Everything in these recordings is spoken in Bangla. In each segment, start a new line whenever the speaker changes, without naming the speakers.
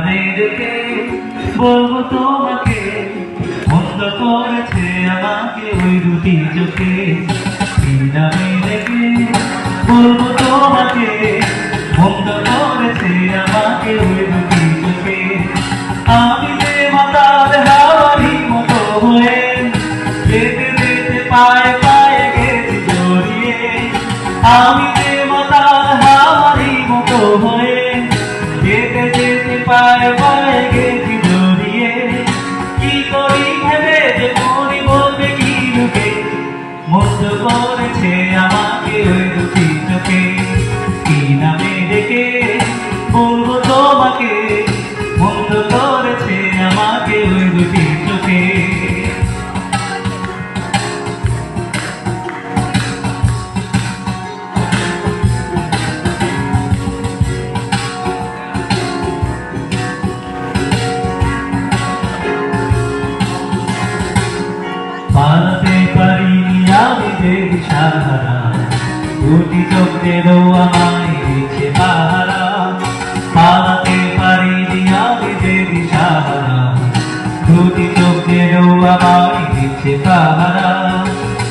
রেখে বলবো তোমাকে, মন্দ করেছে আমাকে ওই দুটি চোখে। নামে রেখে বলবো তোমাকে, মন্দ করেছে আমাকে ওই দুটি চোখে। আমি যে মাতার হাওয়ারি মতো হয়ে যেতে যেতে পায়ে পায়ে গেছি জড়িয়ে। আমি যে মাতার হাওয়ারি মতো হয়ে যেতে যেতে পায়ে পায়ে গেছি জড়িয়ে। কি করি ভেবে যে মনে বলবে কি লোকে, মন্দ করেছে আমাকে ওই দুটি চোখে। কি নামে ডেকে বলবো তোমাকে, মন্দ করেছে আমাকে ওই দুটি চোখে। পালাতে পারিনি আমি যে দিশাহারা, দুটি চোখেরও আমায় দিচ্ছে পাহারা। পালাতে পারিনি আমি যে দিশাহারা, দুটি চোখেরও আমায় দিচ্ছে পাহারা।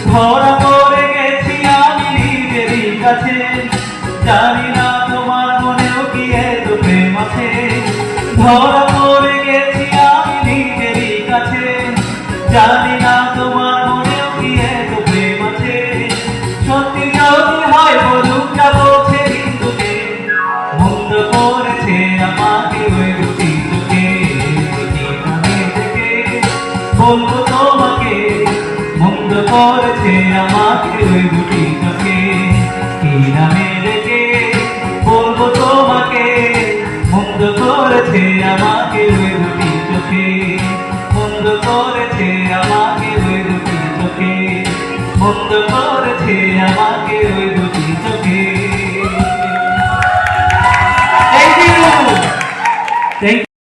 ধরা পড়ে গেছি আমি নিজেরই কাছে, জানি না তোমার মনেও কি এত প্রেম আছে। ধরা পড়ে গেছি আমি নিজেরই কাছে, জানি না তোমার মনেও কি এত প্রেম আছে। সত্যি যদি হয় বলুক না বলছে বিন্দুকে, মন্দ করেছে আমাকে ওই দুটি চোখে। বলবো তোমাকে, মন্দ করেছে আমাকে ওই দুটি চোখে। কি নামে রেখে বলবো তোমাকে, মন্দ করেছে আমাকে ওই দুটি চোখে। মন্দ করেছে আমাকে ওই দুটি চোখে, মন্দ করেছে আমাকে ওই